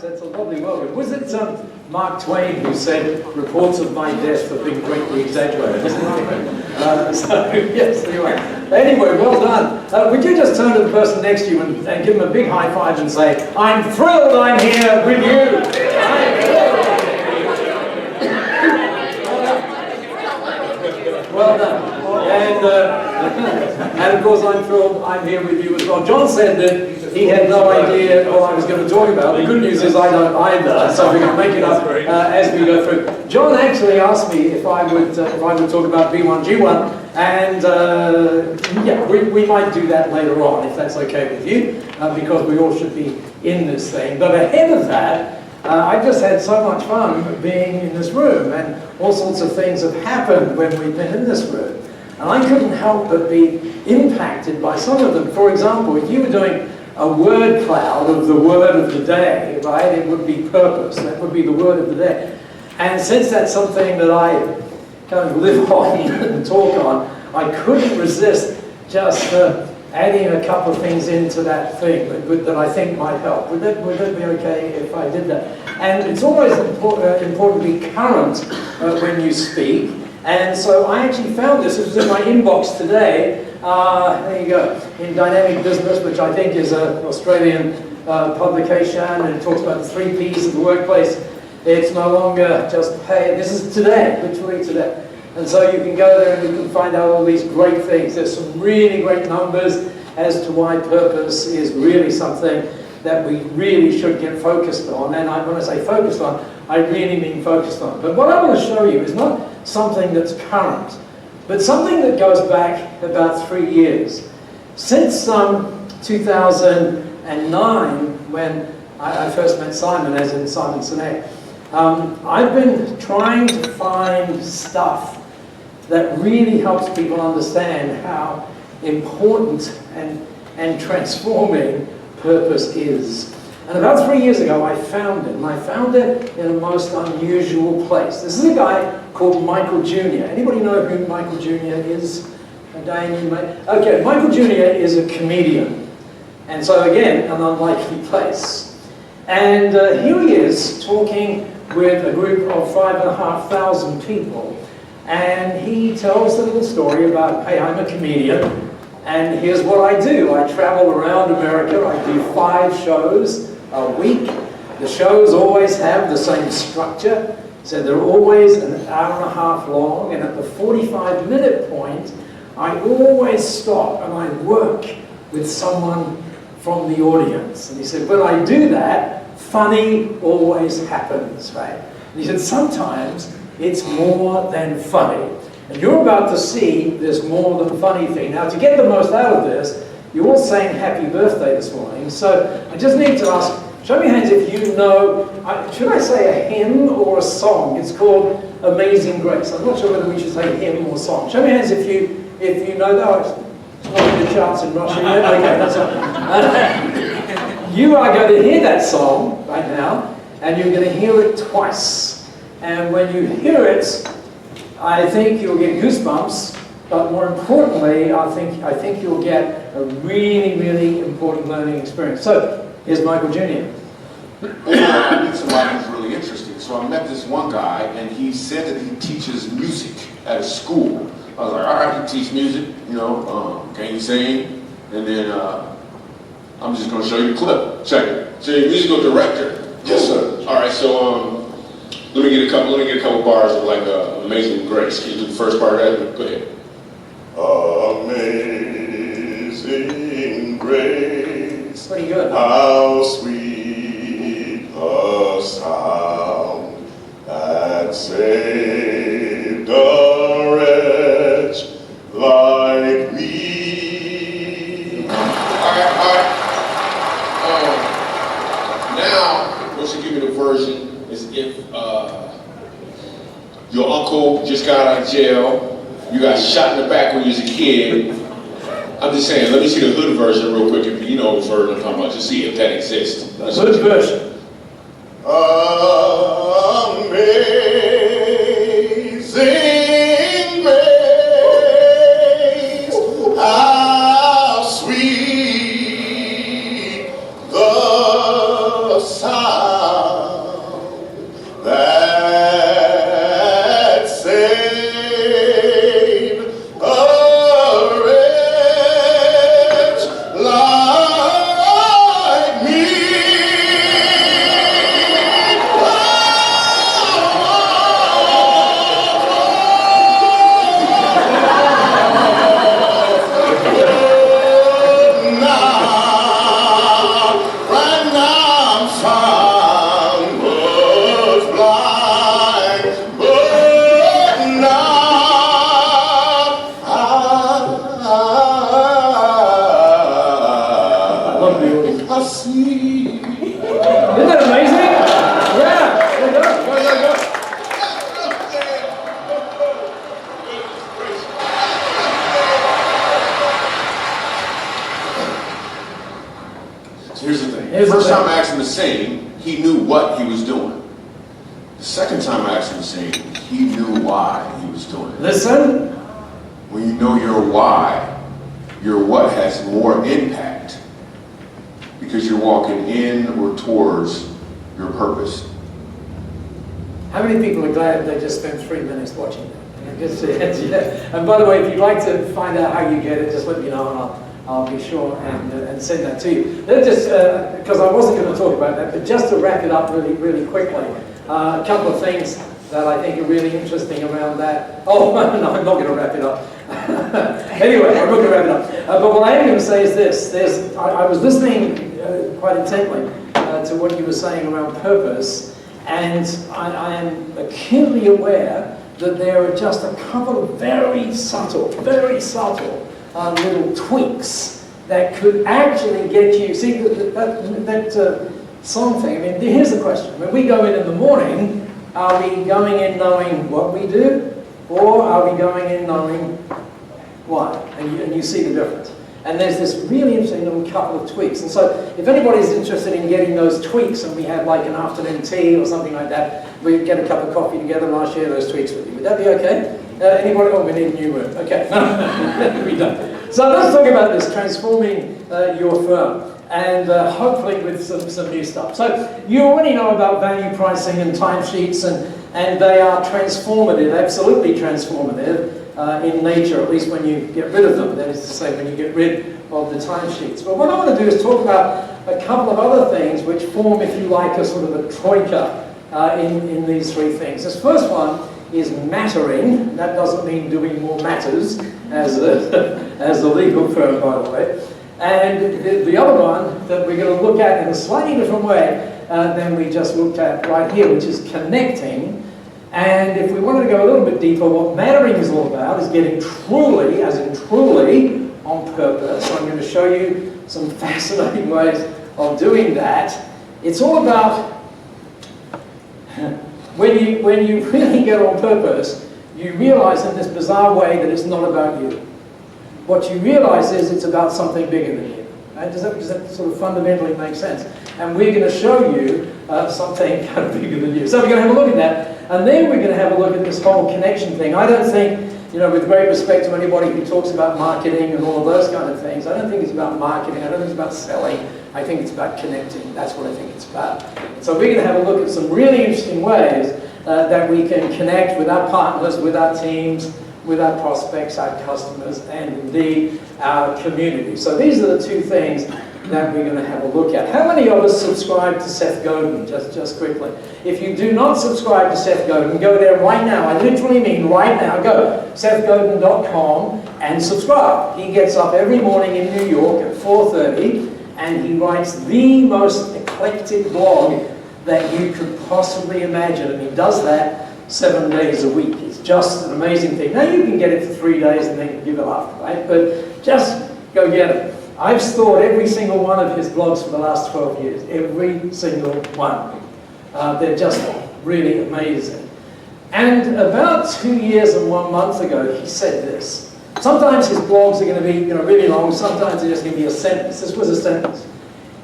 That's a lovely welcome. Was it Mark Twain who said, reports of my death have been greatly exaggerated? So, yes, anyway. Anyway, well done. Would you just turn to the person next to you and give them a big high five and say, I'm thrilled I'm here with you. Well done. And of course, I'm thrilled I'm here with you as well. John said that he had no idea what I was going to talk about. The good news is I don't either, so we're going to make it up as we go through. John actually asked me if I would talk about B1G1, and yeah, we might do that later on if that's okay with you, because we all should be in this thing. But ahead of that, I've just had so much fun being in this room, and all sorts of things have happened when we've been in this room. And I couldn't help but be impacted by some of them. For example, if you were doing a word cloud of the word of the day, right, it would be purpose. That would be the word of the day. And since that's something that I kind of live on and talk on, I couldn't resist just adding a couple of things into that thing that I think might help. Would that be okay if I did that? And it's always important to be current when you speak. And so I actually found this. It was in my inbox today. There you go. In Dynamic Business, which I think is an Australian publication, and it talks about the 3 Ps of the workplace. It's no longer just pay. This is today, literally today. And so you can go there and you can find out all these great things. There's some really great numbers as to why purpose is really something that we really should get focused on. And when I say focused on, I really mean focused on. But what I want to show you is not something that's current, but something that goes back about 3 years. Since 2009, when I first met Simon, as in Simon Sinek, I've been trying to find stuff that really helps people understand how important and transforming purpose is. And about 3 years ago, I found it, and I found it in a most unusual place. This is a guy called Michael Jr. Anybody know who Michael Jr. is? Dane, you may? Okay, Michael Jr. is a comedian. And so again, an unlikely place. And here he is talking with a group of 5,500 people. And he tells a little story about, hey, I'm a comedian, and here's what I do. I travel around America. I do 5 shows a week. The shows always have the same structure. So they're always an hour and a half long, and at the 45-minute point, I always stop and I work with someone from the audience. And he said, when I do that, funny always happens, right? And he said, sometimes it's more than funny. And you're about to see this more than funny thing. Now, to get the most out of this, you're all saying happy birthday this morning. So I just need to ask, show me your hands if you know, should I say a hymn or a song? It's called Amazing Grace. I'm not sure whether we should say hymn or song. Show me your hands if you know that. It's not in the charts in Russia yet. Okay, that's all. You are going to hear that song right now, and you're going to hear it twice. And when you hear it, I think you'll get goosebumps, but more importantly, I think you'll get a really, really important learning experience. So, here's Michael Jr. I met somebody who's really interesting. So I met this one guy, and he said that he teaches music at a school. I was like, all right, you teach music, you know, can you sing? And then I'm just going to show you the clip. Check it. So you're a musical director? Yes, sir. All right, so let me get a couple bars of like Amazing Grace. Can you do the first part of that? Go ahead. Amazing Grace. Pretty good. How sweet the sound that saved a wretch like me. All right. Now, once you give me the version, is if your uncle just got out of jail, you got shot in the back when you was a kid. I'm just saying, let me see the hood version real quick, if you know the version I'm talking about, just see if that exists. Hood version. Amazing grace, how sweet the sound see. Isn't that amazing? Yeah, there you go, go, go. So here's the thing. First time I asked him to sing, he knew what he was doing. The second time I asked him to sing, he knew why he was doing it. Listen. When you know your why, your what has more impact because you're walking in or towards your purpose. How many people are glad they just spent 3 minutes watching that? Yeah. And by the way, if you'd like to find out how you get it, just let me know and I'll be sure and send that to you. Then just, because I wasn't going to talk about that, but just to wrap it up really, really quickly, a couple of things that I think are really interesting around that. Oh, no, I'm not going to wrap it up. Anyway, I'm not going to wrap it up. But what I am going to say is this. I was listening quite intently to what you were saying around purpose, and I am acutely aware that there are just a couple of very subtle little tweaks that could actually get you. See, that song thing, I mean, here's the question. When we go in the morning, are we going in knowing what we do, or are we going in knowing why? And you see the difference. And there's this really interesting little couple of tweaks. And so if anybody's interested in getting those tweaks, and we have like an afternoon tea or something like that, we get a cup of coffee together and I'll share those tweaks with you. Would that be okay? Anybody? Oh, we need a new room. Okay. We don't. So let's talk about this, transforming your firm. And hopefully with some new stuff. So you already know about value pricing and timesheets, and they are transformative, absolutely transformative in nature, at least when you get rid of them. That is to say, when you get rid of the timesheets. But what I want to do is talk about a couple of other things which form, if you like, a sort of a troika in these three things. This first one is mattering. That doesn't mean doing more matters, as a legal firm, by the way. And the other one that we're going to look at in a slightly different way than we just looked at right here, which is connecting. And if we wanted to go a little bit deeper, what mattering is all about is getting truly, as in truly, on purpose. So I'm going to show you some fascinating ways of doing that. It's all about when you really get on purpose, you realize in this bizarre way that it's not about you. What you realize is it's about something bigger than you. Right? Does that sort of fundamentally make sense? And we're going to show you something kind of bigger than you. So we're going to have a look at that, and then we're going to have a look at this whole connection thing. I don't think, with great respect to anybody who talks about marketing and all of those kind of things, I don't think it's about marketing, I don't think it's about selling, I think it's about connecting. That's what I think it's about. So we're going to have a look at some really interesting ways that we can connect with our partners, with our teams, with our prospects, our customers, and indeed our community. So these are the two things that we're going to have a look at. How many of us subscribe to Seth Godin? Just quickly. If you do not subscribe to Seth Godin, go there right now. I literally mean right now. Go sethgodin.com and subscribe. He gets up every morning in New York at 4:30 and he writes the most eclectic blog that you could possibly imagine. And he does that 7 days a week. It's just an amazing thing. Now you can get it for 3 days and then give it up, right? But just go get it. I've stored every single one of his blogs for the last 12 years. Every single one. They're just really amazing. And about 2 years and 1 month ago, he said this. Sometimes his blogs are going to be really long. Sometimes they're just going to be a sentence. This was a sentence.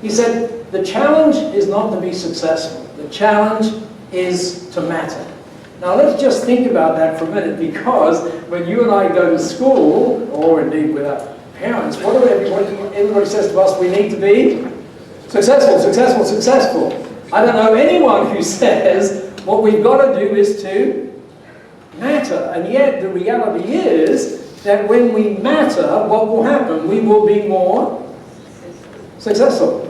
He said, the challenge is not to be successful. The challenge is to matter. Now let's just think about that for a minute, because when you and I go to school, or indeed with our parents, what do everybody says to us? We need to be successful, successful, successful. I don't know anyone who says what we've got to do is to matter. And yet the reality is that when we matter, what will happen? We will be more successful.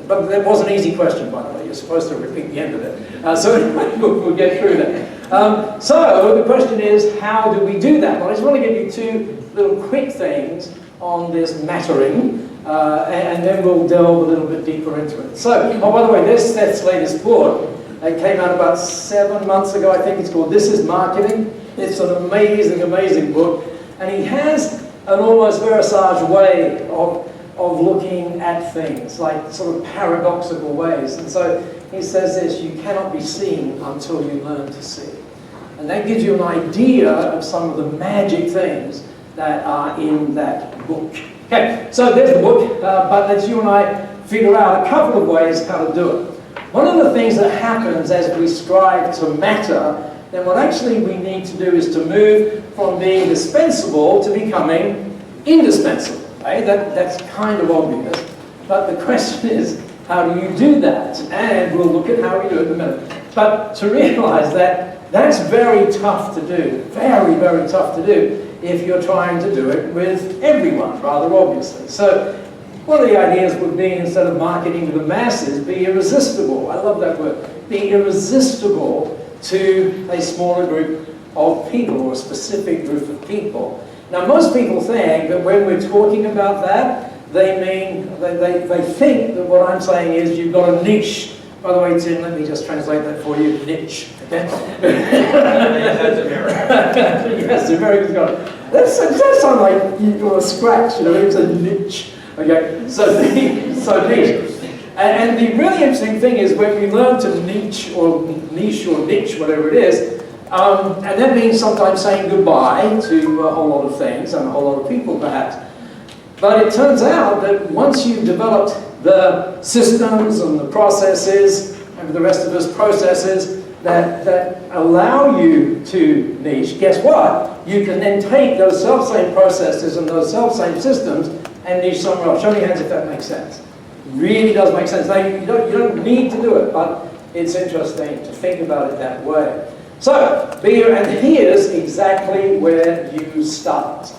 But that was an easy question, by the way. You're supposed to repeat the end of it. So anyway, we'll get through that. So the question is, how do we do that? Well, I just want to give you two little quick things on this mattering, and then we'll delve a little bit deeper into it. So, oh, by the way, there's Seth's latest book. It came out about 7 months ago, I think. It's called This is Marketing. It's an amazing, amazing book. And he has an almost VeraSage way of of looking at things, like sort of paradoxical ways. And so he says this: you cannot be seen until you learn to see. And that gives you an idea of some of the magic things that are in that book. Okay, so there's the book, but let's you and I figure out a couple of ways how to do it. One of the things that happens as we strive to matter, then what actually we need to do is to move from being dispensable to becoming indispensable. Right? That's kind of obvious, but the question is, how do you do that? And we'll look at how we do it in a minute. But to realize that that's very tough to do, very, very tough to do if you're trying to do it with everyone, rather obviously. So one of the ideas would be, instead of marketing to the masses, be irresistible. I love that word. Be irresistible to a smaller group of people, or a specific group of people. Now, most people think that when we're talking about that, they think that what I'm saying is you've got a niche. By the way, Tim, let me just translate that for you. Niche. Okay? That's American. Yes, American's got it. That sounds like you've got a scratch, you know, it's a niche. Okay, so niche. And the really interesting thing is when we learn to niche or niche, whatever it is, and that means sometimes saying goodbye to a whole lot of things and a whole lot of people perhaps. But it turns out that once you've developed the systems and the processes, and the rest of us processes that allow you to niche, guess what? You can then take those self-same processes and those self-same systems and niche somewhere else. Show me your hands if that makes sense. Really does make sense. Now, you don't need to do it, but it's interesting to think about it that way. So, and here's exactly where you start.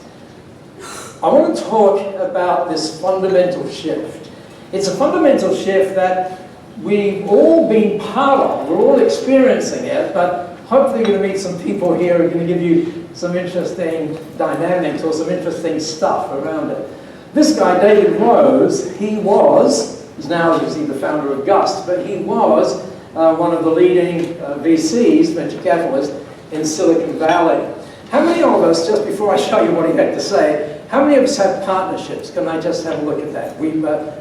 I want to talk about this fundamental shift. It's a fundamental shift that we've all been part of. We're all experiencing it, but hopefully you're going to meet some people here who are going to give you some interesting dynamics or some interesting stuff around it. This guy, David Rose, he's now the founder of Gust, but he was one of the leading VCs, venture capitalists, in Silicon Valley. How many of us, just before I show you what he had to say, how many of us have partnerships? Can I just have a look at that?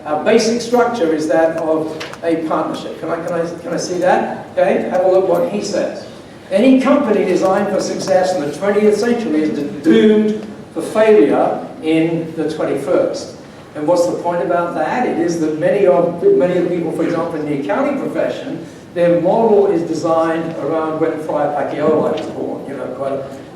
Our basic structure is that of a partnership. Can I see that? Okay, have a look what he says. Any company designed for success in the 20th century is doomed for failure in the 21st. And what's the point about that? It is that many of the people, for example, in the accounting profession, their model is designed around when Friar Pacquiao was born, you know,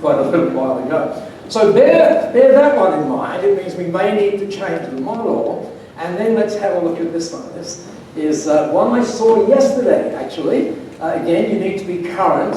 quite a little while ago. So bear that one in mind. It means we may need to change the model. And then let's have a look at this one. This is one I saw yesterday, actually. Again, you need to be current.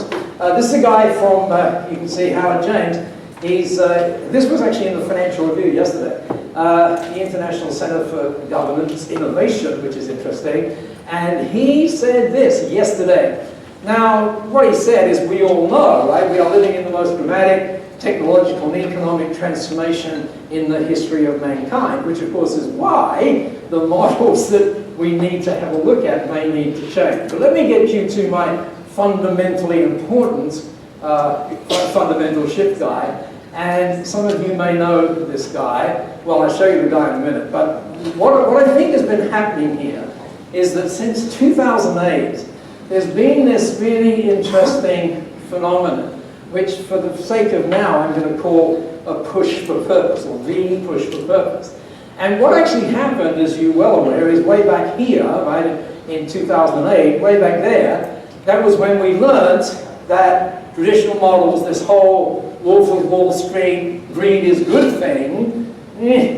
This is a guy from, you can see, Howard James. This was actually in the Financial Review yesterday. The International Center for Governance Innovation, which is interesting. And he said this yesterday. Now, what he said is, we all know, right? We are living in the most dramatic technological and economic transformation in the history of mankind, which of course is why the models that we need to have a look at may need to change. But let me get you to my fundamentally important fundamental shift guy. And some of you may know this guy. Well, I'll show you the guy in a minute. But what I think has been happening here is that since 2008, there's been this really interesting phenomenon, which for the sake of now, I'm going to call a push for purpose, or the push for purpose. And what actually happened, as you're well aware, is way back here, right, in 2008, way back there, that was when we learned that traditional models, this whole Wolf of Wall Street, greed is good thing,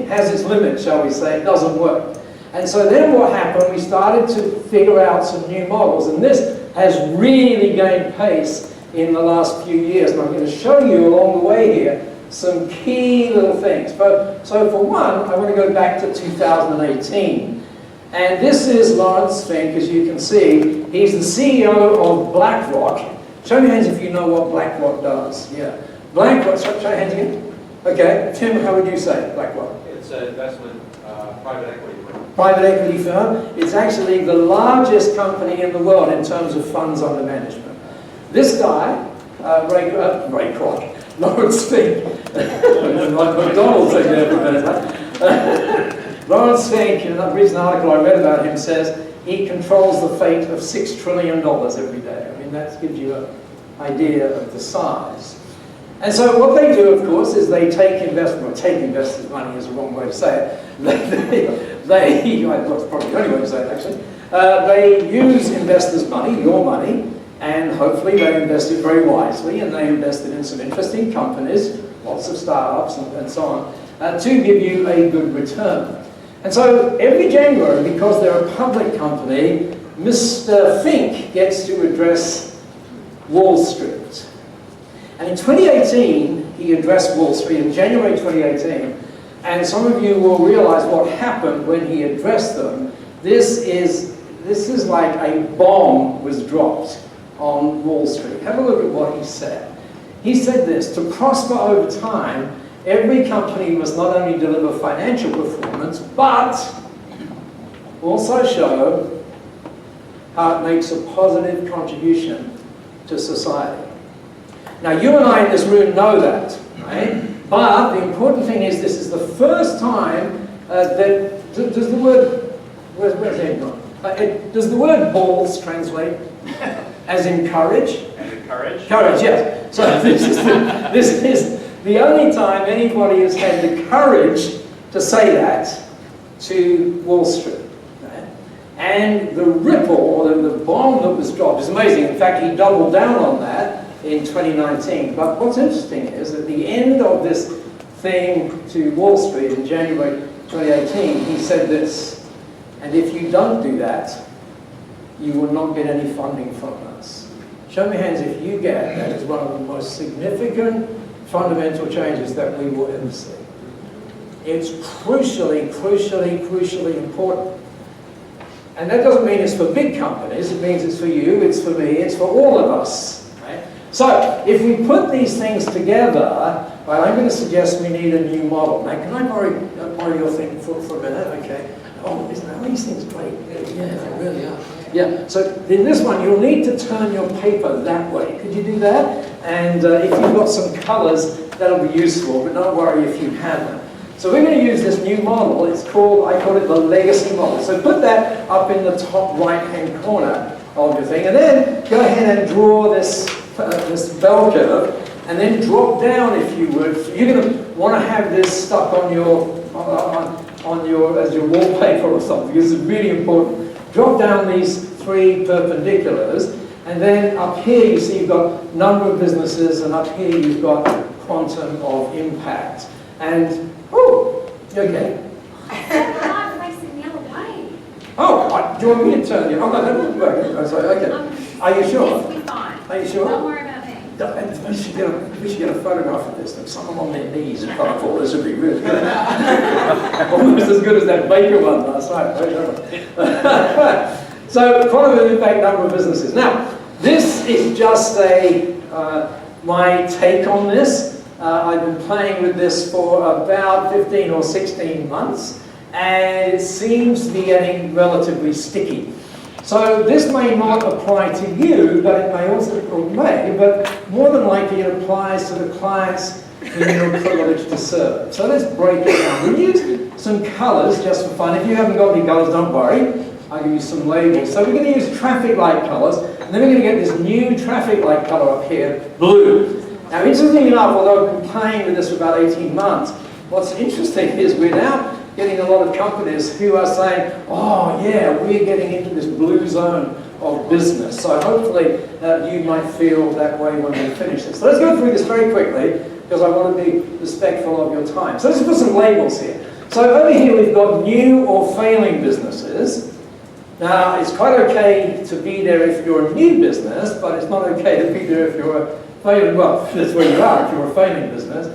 has its limits, shall we say, it doesn't work. And so then what happened, we started to figure out some new models, and this has really gained pace in the last few years, and I'm going to show you along the way here some key little things. So for one, I want to go back to 2018. And this is Lawrence Fink, as you can see. He's the CEO of BlackRock. Show me your hands if you know what BlackRock does. Yeah. BlackRock, show your hands again. Okay. Tim, how would you say BlackRock? It's an investment private equity firm. Private equity firm. It's actually the largest company in the world in terms of funds under management. This guy, Ray Kroc, Lawrence Fink, like McDonald's thing there for a minute. Lawrence Fink, in a recent article I read about him, says he controls the fate of $6 trillion every day. I mean, that gives you an idea of the size. And so what they do, of course, is they take investors' money is the wrong way to say it. That's probably the only way to say it, actually. They use investors' money, your money, and hopefully they invest it very wisely, and they invest it in some interesting companies, lots of startups and so on, to give you a good return. And so every January, because they're a public company, Mr. Fink gets to address Wall Street. And in 2018, he addressed Wall Street in January 2018, and some of you will realize what happened when he addressed them. This is like a bomb was dropped on Wall Street. Have a look at what he said. He said this: to prosper over time, every company must not only deliver financial performance, but also show how it makes a positive contribution to society. Now, you and I in this room know that, right? But the important thing is, this is the first time does the word, where's Ed gone? Does the word balls translate as in courage? As in courage? Courage, yes. So this is the only time anybody has had the courage to say that to Wall Street. Right? And the ripple, or the bomb that was dropped, is amazing. In fact, he doubled down on that in 2019. But what's interesting is, at the end of this thing to Wall Street in January 2018, he said this: and if you don't do that, you will not get any funding from us. Show me hands if you get that. Is one of the most significant fundamental changes that we will ever see. It's crucially important. And that doesn't mean it's for big companies. It means it's for you, it's for me, it's for all of us. Right? So if we put these things together, well, I'm going to suggest we need a new model. Now, can I borrow your thing for a minute? Okay. Oh, isn't these things great? Yeah, they really are. Yeah, so in this one, you'll need to turn your paper that way. Could you do that? And if you've got some colors, that'll be useful, but don't worry if you haven't. So we're going to use this new model. It's called, I call it the legacy model. So put that up in the top right-hand corner of your thing, and then go ahead and draw this bell curve, and then drop down, if you would. So you're going to want to have this stuck on your as your wallpaper or something. This is really important. Drop down these three perpendiculars, and then up here you see you've got number of businesses, and up here you've got quantum of impact. And oh, okay. I'm facing the other way. Oh, do you want me to turn you? Oh no, that wouldn't work. Oh, sorry. Okay. Are you sure? Yes, we're fine. Are you sure? Don't worry about me. We should get a photograph of this. Like someone on their knees in front of all this would be really good. Almost as good as that Baker one last night. So, quantum of impact, number of businesses. Now, this is just my take on this. I've been playing with this for about 15 or 16 months, and it seems to be getting relatively sticky. So this may not apply to you, but it may also, or may, but more than likely it applies to the clients who you're privileged to serve. So let's break it down. We'll use some colors just for fun. If you haven't got any colors, don't worry. I'll give you some labels. So we're going to use traffic light colors, and then we're going to get this new traffic light color up here, blue. Now, interestingly enough, although I've been playing with this for about 18 months, what's interesting is we're now getting a lot of companies who are saying, oh yeah, we're getting into this blue zone of business. So hopefully you might feel that way when we finish this. So let's go through this very quickly, because I want to be respectful of your time. So let's put some labels here. So over here we've got new or failing businesses. Now, it's quite okay to be there if you're a new business, but it's not okay to be there if you're a failing, well, that's where you are, if you're a failing business.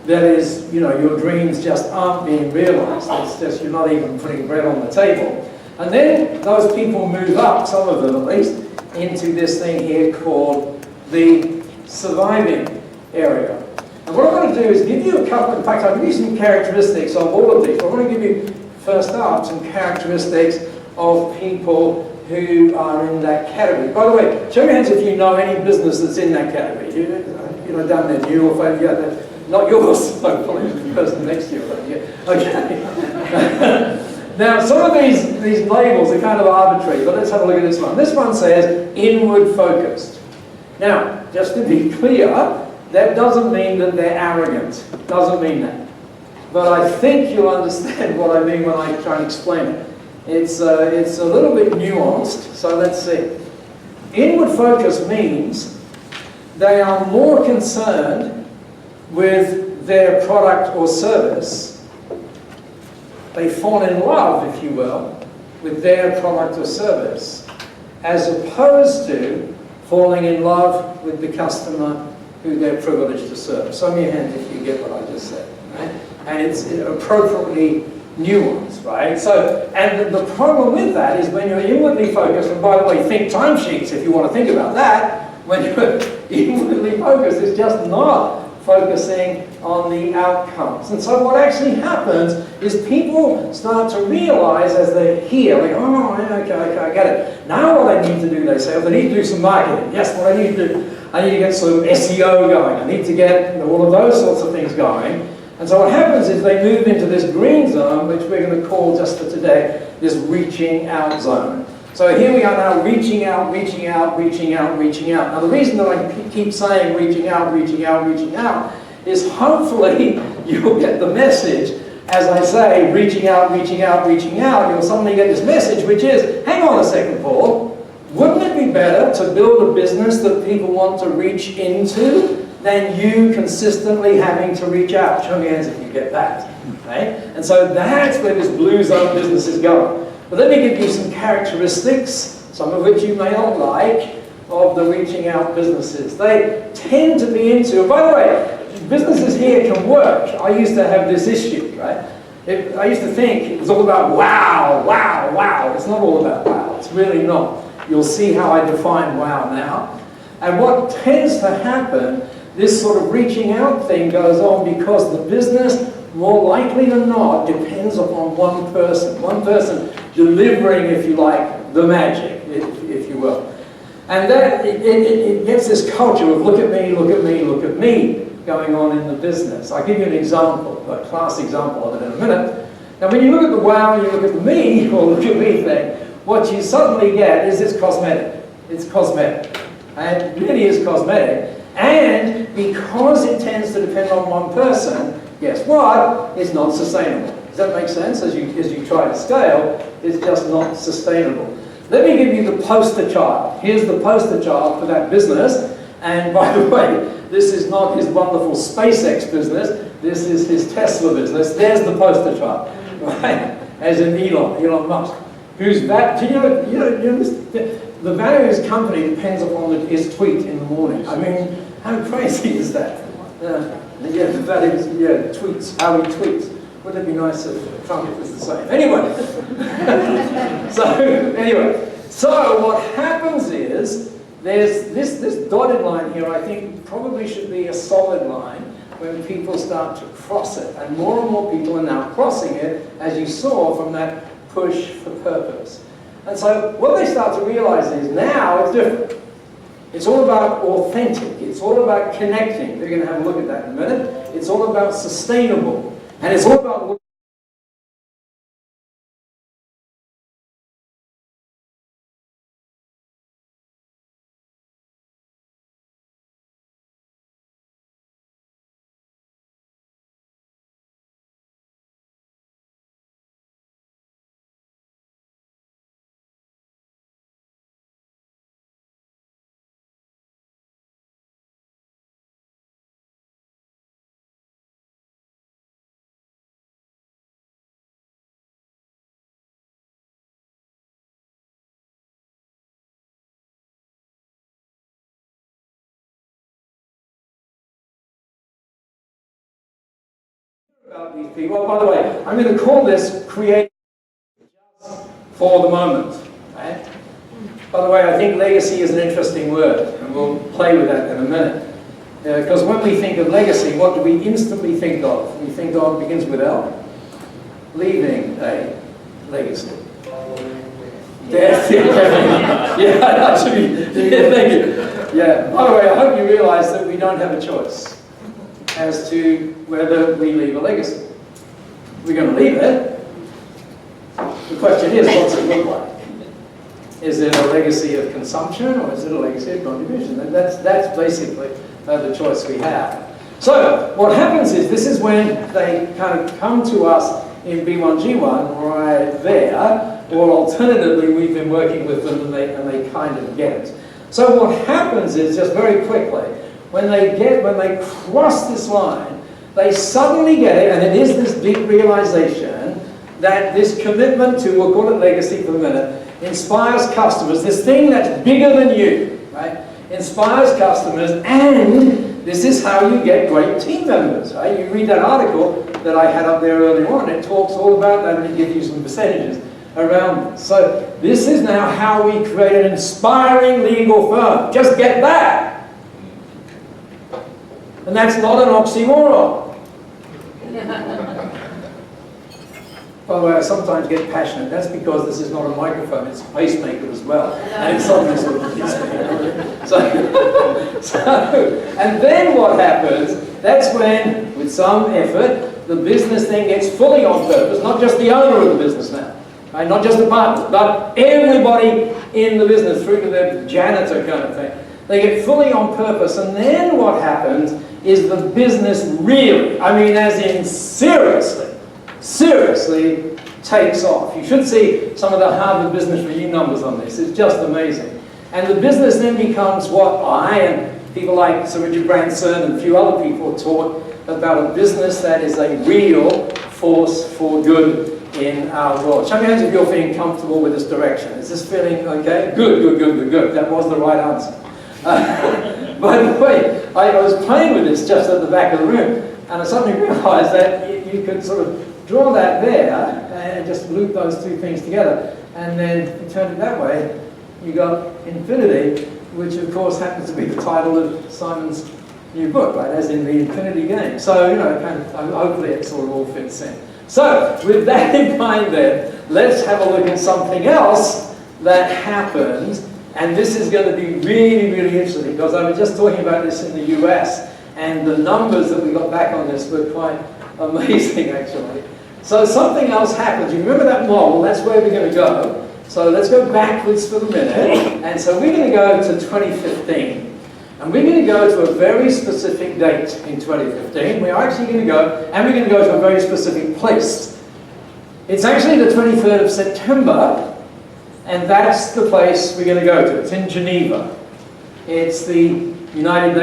That is, you know, your dreams just aren't being realized. It's just, you're not even putting bread on the table. And then those people move up, some of them at least, into this thing here called the surviving area. And what I want to do is give you a couple, in fact, I'll give you some characteristics of all of these. But I want to give you, first up, some characteristics of people who are in that category. By the way, show your hands if you know any business that's in that category. You know, down there, new or failing, yeah, not yours, hopefully, the person next to you. Yeah. Okay. Now, some of these labels are kind of arbitrary, but let's have a look at this one. This one says inward focused. Now, just to be clear, that doesn't mean that they're arrogant. Doesn't mean that. But I think you'll understand what I mean when I try and explain it. It's a little bit nuanced, so let's see. Inward focus means they are more concerned with their product or service. They fall in love, if you will, with their product or service, as opposed to falling in love with the customer who they're privileged to serve. Show me your hand if you get what I just said, right? And it's appropriately nuanced, right? So, and the problem with that is when you're inwardly focused, and by the way, think timesheets if you want to think about that, when you're inwardly focused, it's just not focusing on the outcomes. And so what actually happens is people start to realize as they hear, like, oh, okay, I get it. Now what I need to do, they say, I need to do some marketing. Yes, what I need to do, I need to get some SEO going. I need to get all of those sorts of things going. And so what happens is they move into this green zone, which we're going to call just for today, this reaching out zone. So here we are now reaching out, reaching out, reaching out, reaching out. Now the reason that I keep saying reaching out, reaching out, reaching out is hopefully you'll get the message. As I say, reaching out, reaching out, reaching out, you'll suddenly get this message which is, hang on a second, Paul, wouldn't it be better to build a business that people want to reach into than you consistently having to reach out? Show me your hands if you get that. Okay? And so that's where this blue zone business is going. But let me give you some characteristics, some of which you may not like, of the reaching out businesses. They tend to be into, by the way, businesses here can work. I used to have this issue, right? I used to think it was all about wow, wow, wow. It's not all about wow. It's really not. You'll see how I define wow now. And what tends to happen, this sort of reaching out thing goes on because the business, more likely than not, depends upon one person delivering, if you like, the magic, if you will. And that it gets this culture of look at me, look at me, look at me going on in the business. I'll give you an example, a class example of it in a minute. Now when you look at the wow and you look at the me, or look at me thing, what you suddenly get is it's cosmetic. It's cosmetic. And it really is cosmetic. And because it tends to depend on one person, guess what? It's not sustainable. Does that make sense? As you try to scale, it's just not sustainable. Let me give you the poster child. Here's the poster child for that business. And by the way, this is not his wonderful SpaceX business. This is his Tesla business. There's the poster child, right? As in Elon Musk. Who's that? Do you know the value of his company depends upon his tweet in the morning. I mean, how crazy is that? Yeah, the value is, tweets, how he tweets. Wouldn't it be nice if Trump was the same? Anyway. So what happens is, there's this dotted line here, I think probably should be a solid line when people start to cross it. And more people are now crossing it, as you saw from that push for purpose. And so what they start to realize is now it's different. It's all about authentic. It's all about connecting. We're going to have a look at that in a minute. It's all about sustainable. And it's all about about these people. Oh, by the way, I'm going to call this create for the moment. Right? By the way, I think legacy is an interesting word, and we'll play with that in a minute. Because when we think of legacy, what do we instantly think of? We think of, begins with L, leaving a legacy. Death. Yeah, actually, thank you. Yeah. By the way, I hope you realize that we don't have a choice as to whether we leave a legacy. We're going to leave it, The question is, what's it look like? Is it a legacy of consumption or is it a legacy of contribution? And that's basically the choice we have. So what happens is, this is when they kind of come to us in B1G1 right there, or alternatively we've been working with them and they kind of get it. So what happens is, just very quickly, when they cross this line, they suddenly get it, and it is this deep realization that this commitment to, we'll call it legacy for the minute, inspires customers, this thing that's bigger than you, right? Inspires customers, and this is how you get great team members, right? You read that article that I had up there earlier on, it talks all about that, and it gives you some percentages around this. So this is now how we create an inspiring legal firm. Just get that. And that's not an oxymoron. By the way, I sometimes get passionate. That's because this is not a microphone, it's a pacemaker as well. And it suddenly sort of hits me. And then what happens, that's when, with some effort, the business then gets fully on purpose, not just the owner of the business now, right? Not just the partners, but everybody in the business, through to the janitor kind of thing. They get fully on purpose, and then what happens is the business really, I mean as in seriously takes off. You should see some of the Harvard Business Review numbers on this. It's just amazing. And the business then becomes what I and people like Sir Richard Branson and a few other people taught about, a business that is a real force for good in our world. Show me hands if you're feeling comfortable with this direction. Is this feeling okay? Good. That was the right answer. By the way, I was playing with this just at the back of the room, and I suddenly realized that you could sort of draw that there and just loop those two things together, and then you turn it that way, you got infinity, which of course happens to be the title of Simon's new book, right, as in the infinity game. So, you know, kind of, hopefully it sort of all fits in. So, with that in mind then, let's have a look at something else that happened, and this is going to be really, really interesting, because I was just talking about this in the US, and the numbers that we got back on this were quite amazing, actually. So something else happens. You remember that model? That's where we're going to go. So let's go backwards for the minute. And so we're going to go to 2015. And we're going to go to a very specific date in 2015. We're actually going to go, and we're going to go to a very specific place. It's actually the 23rd of September, and that's the place we're going to go to. It's in Geneva. It's the United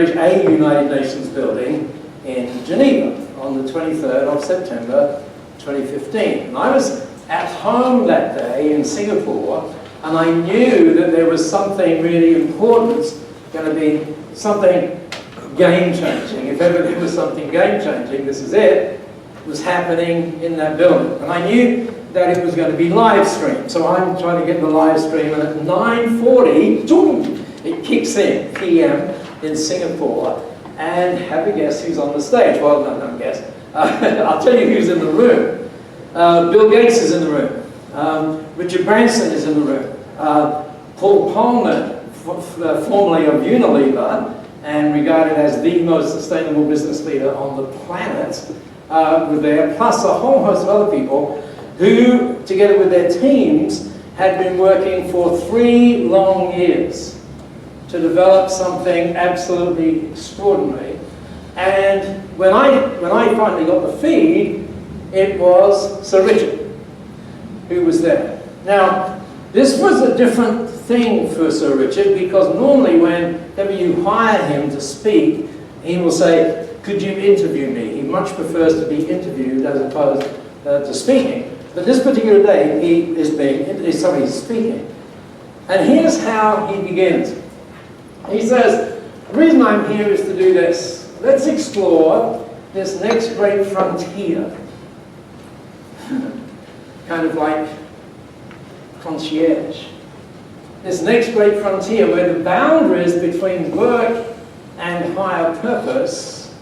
Nations building in Geneva on the 23rd of September 2015. And I was at home that day in Singapore, and I knew that there was something really important, going to be something game-changing. If ever there was something game-changing, this is it, was happening in that building. And I knew that it was going to be live streamed. So I'm trying to get the live stream, and at 9:40, it kicks in, PM, in Singapore, and have a guess who's on the stage. Well, no, don't guess. I'll tell you who's in the room. Bill Gates is in the room. Richard Branson is in the room. Paul Polman, formerly of Unilever, and regarded as the most sustainable business leader on the planet, were there, plus a whole host of other people who, together with their teams, had been working for 3 long years to develop something absolutely extraordinary. And when I finally got the feed, it was Sir Richard who was there. Now, this was a different thing for Sir Richard, because normally whenever you hire him to speak, he will say, could you interview me? He much prefers to be interviewed as opposed to speaking. But this particular day, he's speaking. And here's how he begins. He says, the reason I'm here is to do this. Let's explore this next great frontier. Kind of like concierge. This next great frontier where the boundaries between work and higher purpose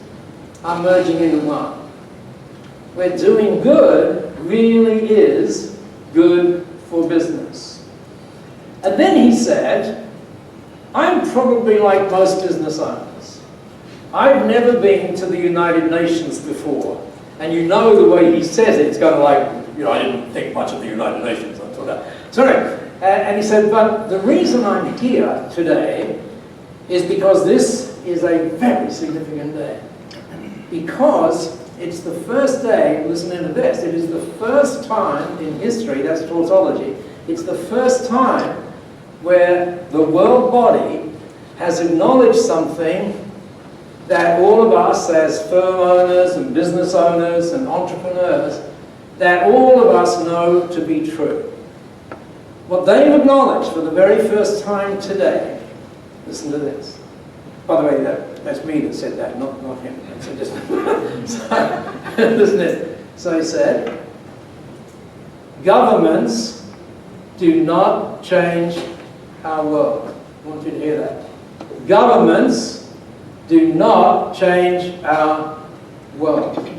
are merging into one. Where doing good really is good for business. And then he said, I'm probably like most business owners. I've never been to the United Nations before. And you know the way he says it, it's kind of like, I didn't think much of the United Nations until that. So anyway, and he said, but the reason I'm here today is because this is a very significant day. Because it's the first day, listen to this, it is the first time in history, that's tautology, it's the first time where the world body has acknowledged something that all of us as firm owners and business owners and entrepreneurs, that all of us know to be true. What they've acknowledged for the very first time today, listen to this. By the way, that's me that said that, not him. So just listen to it. So he said, governments do not change our world. I want you to hear that. Governments do not change our world.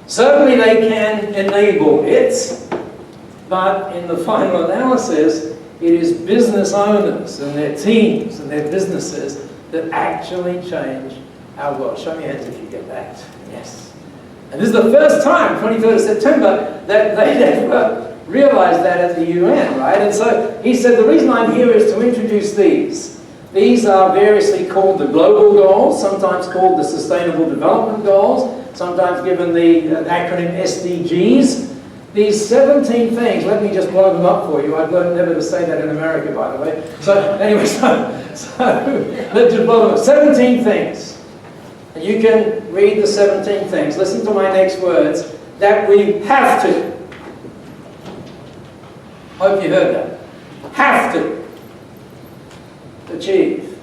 Certainly they can enable it, but in the final analysis, it is business owners and their teams and their businesses that actually change our world. Show me your hands if you get that. Yes. And this is the first time, 23rd of September, that they ever realized that at the UN, right? And so he said, the reason I'm here is to introduce these. These are variously called the global goals, sometimes called the sustainable development goals, sometimes given the acronym SDGs. These 17 things, let me just blow them up for you. I've learned never to say that in America, by the way. So anyway, so let's just blow them up. 17 things. And you can read the 17 things. Listen to my next words. That we have to. Hope you heard that. Have to achieve.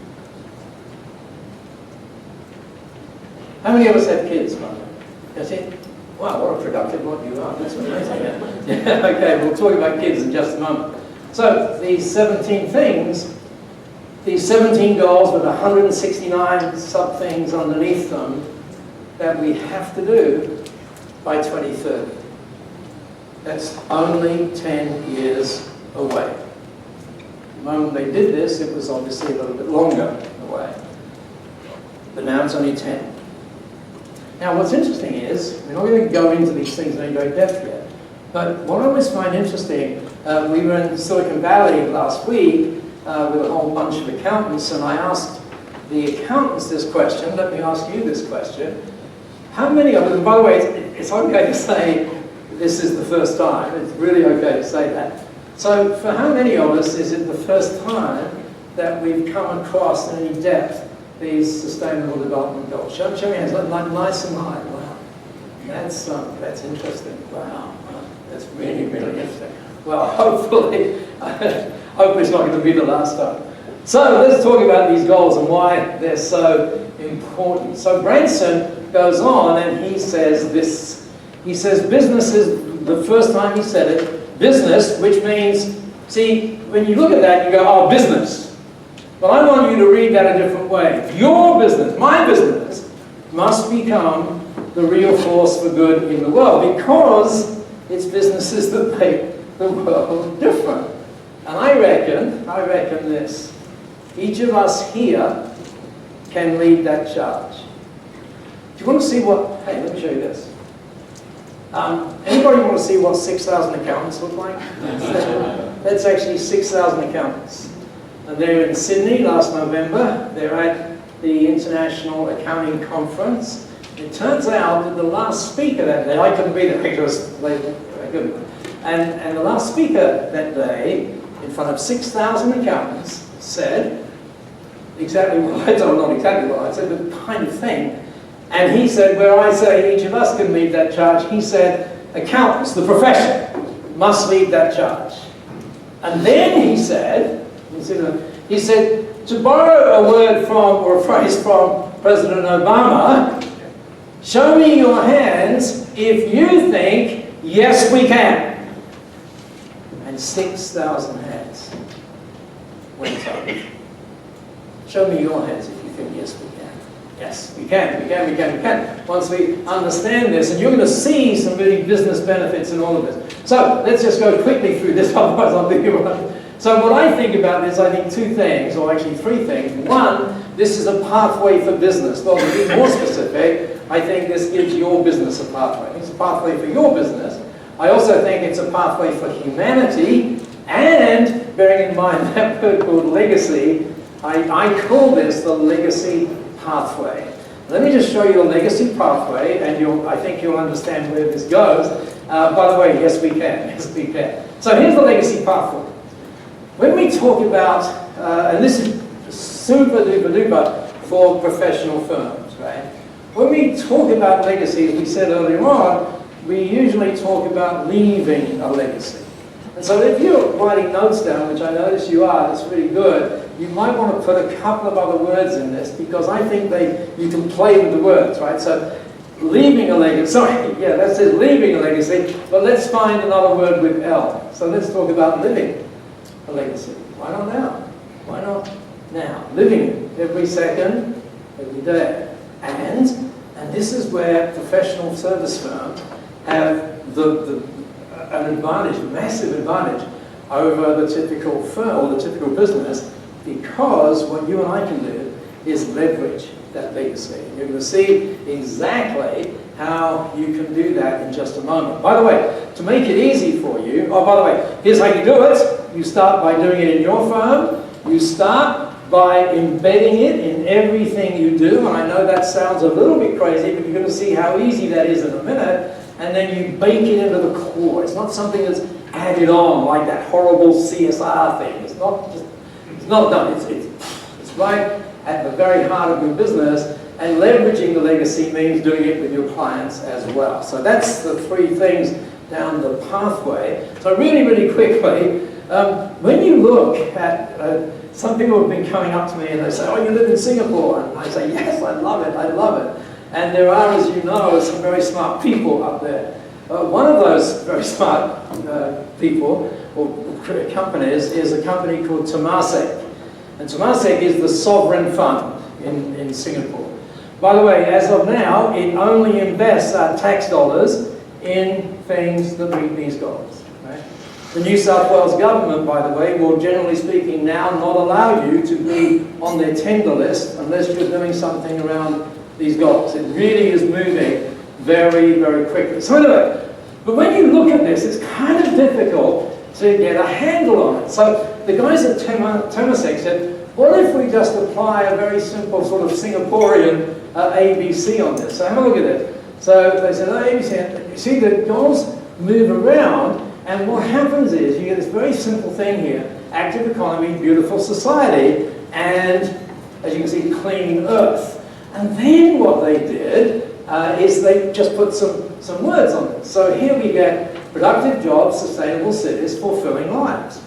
How many of us have kids, by the way? That's it? Wow, what a productive lot you are. That's amazing. Yeah, okay, we'll talk about kids in just a moment. So, these 17 things, these 17 goals with 169 sub-things underneath them that we have to do by 2030. That's only 10 years away. The moment they did this, it was obviously a little bit longer away. But now it's only 10. Now, what's interesting is, we're not going to go into these things in any great depth yet, but what I always find interesting, we were in Silicon Valley last week with a whole bunch of accountants, and I asked the accountants this question. Let me ask you this question. How many of them, by the way, it's okay to say this is the first time, it's really okay to say that. So for how many of us is it the first time that we've come across in any depth these sustainable development goals? Show me your hands, like nice and high. Wow, that's interesting. Wow, that's really, really interesting. Well, hopefully it's not going to be the last time. So let's talk about these goals and why they're so important. So Branson goes on and he says this. He says business is, the first time he said it, business, which means, see, when you look at that, you go, oh, business. But I want you to read that a different way. Your business, my business, must become the real force for good in the world because it's businesses that make the world different. And I reckon this. Each of us here can lead that charge. Do you want to see what, hey, let me show you this. Anybody want to see what 6,000 accountants look like? That's actually 6,000 accountants. And they're in Sydney last November. They're at the International Accounting Conference. It turns out that the last speaker that day, I couldn't be there because I couldn't. And the last speaker that day, in front of 6,000 accountants, said exactly what I told, not exactly what I said, but the kind of thing. And he said, where I say each of us can lead that charge, he said, accountants, the profession, must lead that charge. And then he said, to borrow a word from, or a phrase from President Obama, show me your hands if you think, yes, we can. And 6,000 hands went up. Show me your hands if you think, yes, we can. Yes, we can. Once we understand this, and you're going to see some really business benefits in all of this. So, let's just go quickly through this, otherwise I'll think about it. So what I think about this, I think two things, or actually three things. One, this is a pathway for business. Well, to be more specific, I think this gives your business a pathway. It's a pathway for your business. I also think it's a pathway for humanity, and bearing in mind that word called legacy, I call this the legacy pathway. Let me just show you the legacy pathway, and I think you'll understand where this goes. By the way, yes we can, yes we can. So here's the legacy pathway. When we talk about, and this is super duper duper for professional firms, right? When we talk about legacy, as we said earlier on, we usually talk about leaving a legacy. And so if you're writing notes down, which I notice you are, that's really good, you might want to put a couple of other words in this, because I think you can play with the words, right? So leaving a legacy, sorry, yeah, that says leaving a legacy, but let's find another word with L. So let's talk about living a legacy. Why not now? Why not now? Living it every second, every day. And this is where professional service firms have an advantage, a massive advantage over the typical firm or the typical business, because what you and I can do is leverage that legacy. You're going to see exactly how you can do that in just a moment. By the way, to make it easy for you, oh, by the way, here's how you do it. You start by doing it in your firm. You start by embedding it in everything you do. And I know that sounds a little bit crazy, but you're going to see how easy that is in a minute. And then you bake it into the core. It's not something that's added on like that horrible CSR thing. It's not done. It's right at the very heart of your business, and leveraging the legacy means doing it with your clients as well. So that's the three things down the pathway. So really, really quickly, when you look at, some people have been coming up to me and they say, oh, you live in Singapore? And I say, yes, I love it, I love it. And there are, as you know, some very smart people up there. One of those very smart people, or companies, is a company called Temasek. And Temasek is the sovereign fund in Singapore. By the way, as of now, it only invests our tax dollars in things that meet these goals. Right? The New South Wales government, by the way, will generally speaking now not allow you to be on their tender list unless you're doing something around these goals. It really is moving very, very quickly. So anyway, but when you look at this, it's kind of difficult to get a handle on it. So the guys at Temasek said, what if we just apply a very simple sort of Singaporean ABC on this? So have a look at it. So they said, oh, ABC, you see the goals move around, and what happens is you get this very simple thing here: active economy, beautiful society, and as you can see, clean earth. And then what they did is they just put some words on it. So here we get productive jobs, sustainable cities, fulfilling lives.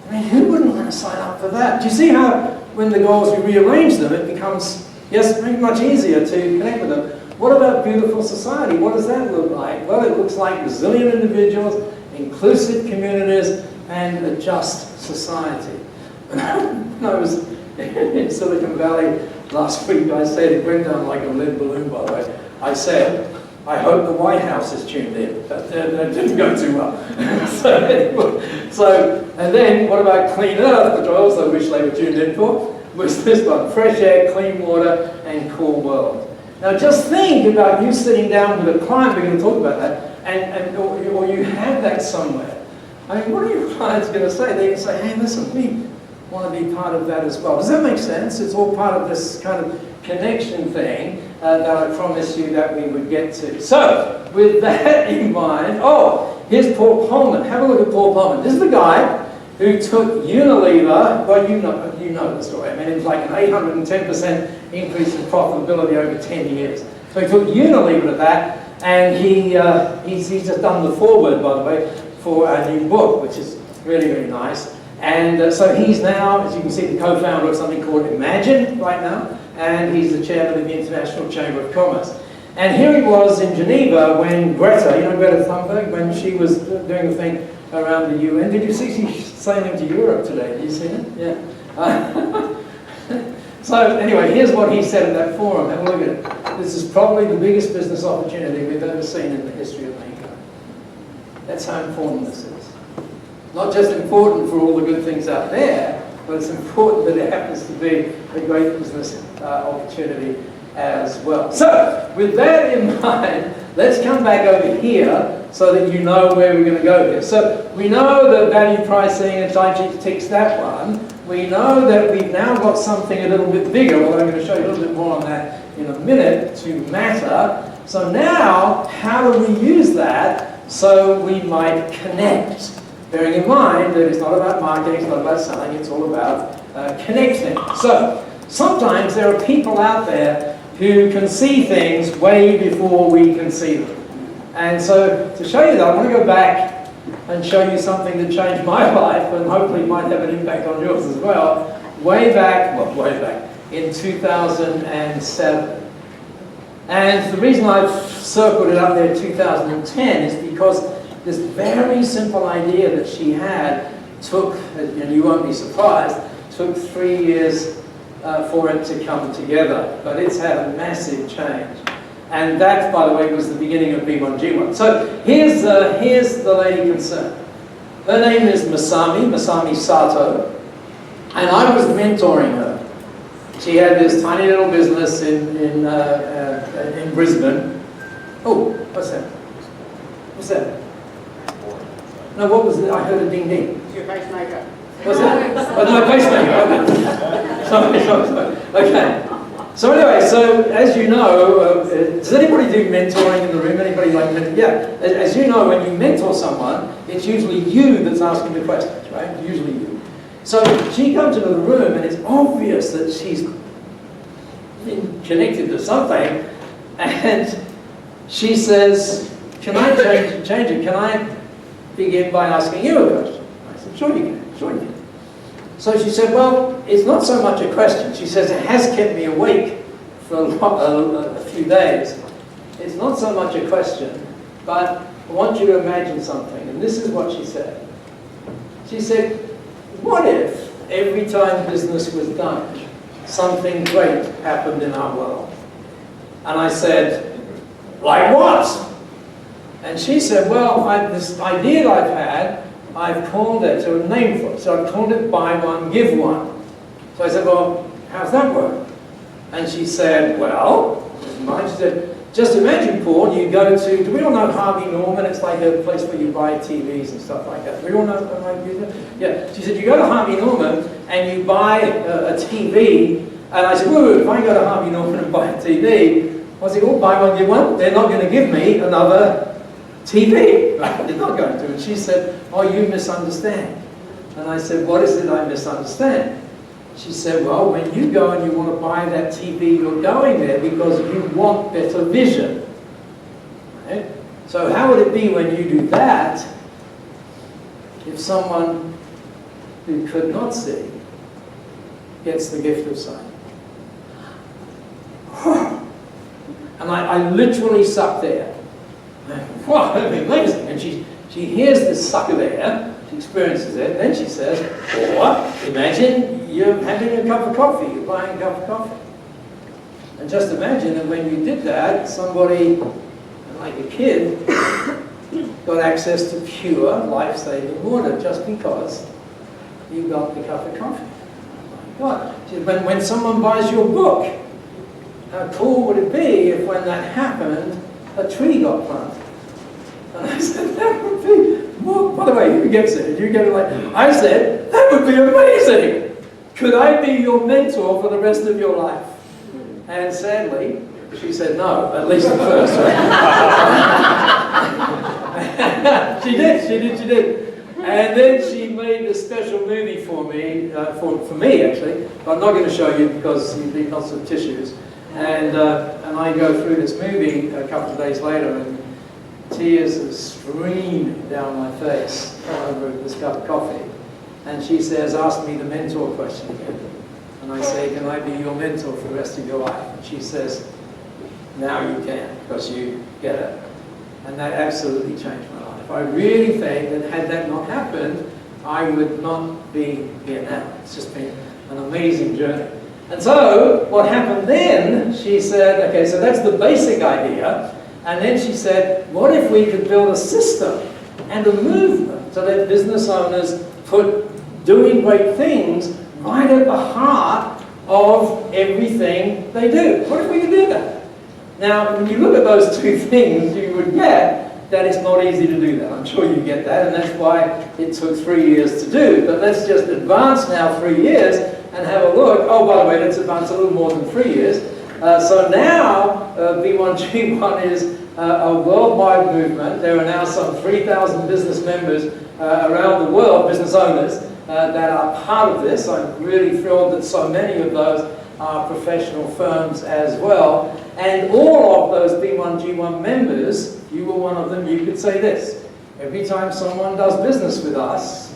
I mean, who wouldn't want to sign up for that? Do you see how when the goals, we rearrange them, it becomes, yes, very much easier to connect with them. What about beautiful society? What does that look like? Well, it looks like resilient individuals, inclusive communities, and a just society. I was in Silicon Valley last week. I said, it went down like a lead balloon, by the way. I said, I hope the White House is tuned in. That didn't go too well. And then what about clean earth, which I also wish they were tuned in for, was this one: fresh air, clean water, and cool world. Now just think about you sitting down with a client, we're going to talk about that, or you have that somewhere. I mean, what are your clients going to say? They're going to say, hey, listen, we want to be part of that as well. Does that make sense? It's all part of this kind of connection thing that I promised you that we would get to. So, with that in mind, oh, here's Paul Pullman. Have a look at Paul Pullman. This is the guy who took Unilever, well, you know the story. I mean, it was like an 810% increase in profitability over 10 years. So he took Unilever to that, and he's just done the foreword, by the way, for our new book, which is really, really nice. And so he's now, as you can see, the co-founder of something called Imagine right now, and he's the chairman of the International Chamber of Commerce. And here he was in Geneva when Greta, you know Greta Thunberg, when she was doing the thing around the UN. Did you see she's sailing to Europe today? Did you see it? Yeah. So anyway, here's what he said at that forum. Have a look at it. This is probably the biggest business opportunity we've ever seen in the history of mankind. That's how important this is. Not just important for all the good things out there, but it's important that it happens to be a great business opportunity as well. So, with that in mind, let's come back over here so that you know where we're going to go here. So we know that value pricing and Taiji ticks that one. We know that we've now got something a little bit bigger, although I'm going to show you a little bit more on that in a minute, to matter. So now, how do we use that so we might connect? Bearing in mind that it's not about marketing, it's not about selling, it's all about connecting. So sometimes there are people out there who can see things way before we can see them. And so to show you that, I want to go back and show you something that changed my life and hopefully might have an impact on yours as well. Way back in 2007. And the reason I've circled it up there 2010 is because this very simple idea that she had took, and you won't be surprised, took 3 years for it to come together. But it's had a massive change. And that, by the way, was the beginning of B1G1. So here's the lady concerned. Her name is Masami Sato. And I was mentoring her. She had this tiny little business in Brisbane. Oh, what's that? What's that? No, what was it? I heard a ding ding. It's your pacemaker. What's that? Oh, my pacemaker. Sorry. Okay. So anyway, so as you know, does anybody do mentoring in the room? Anybody like mentoring? Yeah. As you know, when you mentor someone, it's usually you that's asking the questions, right? Usually you. So she comes into the room and it's obvious that she's been connected to something, and she says, "Can I change it? Can I begin by asking you a question?" I said, "Sure you can. Sure you can." So she said, "Well, it's not so much a question." She says, "It has kept me awake for a few days. It's not so much a question, but I want you to imagine something." And this is what she said. She said, "What if every time business was done, something great happened in our world?" And I said, "Like what?" And she said, "Well, this idea that I've had, I've called it, so a name for it. So I've called it buy one, give one." So I said, "Well, how's that work?" And she said, "Well," she said, "just imagine, Paul, you go to, do we all know Harvey Norman? It's like a place where you buy TVs and stuff like that. Do we all know that? Yeah." She said, "You go to Harvey Norman and you buy a TV." And I said, "Whoa, if I go to Harvey Norman and buy a TV, I said, oh, buy one, give one. They're not going to give me another TV. They're not going to." And she said, "Oh, you misunderstand." And I said, "What is it I misunderstand?" She said, "Well, when you go and you want to buy that TV, you're going there because you want better vision. Right? So how would it be when you do that if someone who could not see gets the gift of sight?" And I literally sucked air. Wow, that'd be amazing. And she hears this sucker there, she experiences it, then she says, "Or imagine you're having a cup of coffee, you're buying a cup of coffee. And just imagine that when you did that, somebody, like a kid, got access to pure, life-saving water just because you got the cup of coffee." Oh my God. She said, when someone buys your book, how cool would it be if when that happened, a tree got planted? And I said, "That would be," well, by the way, who gets it? You get it like, I said, "That would be amazing. Could I be your mentor for the rest of your life?" And sadly, she said no, at least at first. Right? She did. And then she made a special movie for me, for me actually. But I'm not going to show you because you need lots of tissues. And I go through this movie a couple of days later, and tears are streaming down my face over this cup of coffee. And she says, "Ask me the mentor question again." And I say, "Can I be your mentor for the rest of your life?" And she says, "Now you can, because you get it." And that absolutely changed my life. I really think that had that not happened, I would not be here now. It's just been an amazing journey. And so, what happened then, she said, okay, so that's the basic idea. And then she said, what if we could build a system and a movement so that business owners put doing great things right at the heart of everything they do? What if we could do that? Now, when you look at those two things, you would get that it's not easy to do that. I'm sure you get that, and that's why it took 3 years to do. But let's just advance now 3 years and have a look. Oh, by the way, let's advance a little more than 3 years. So now B1G1 is a worldwide movement. There are now some 3,000 business members around the world, business owners, that are part of this. I'm really thrilled that so many of those are professional firms as well. And all of those B1G1 members, you were one of them, you could say this: every time someone does business with us,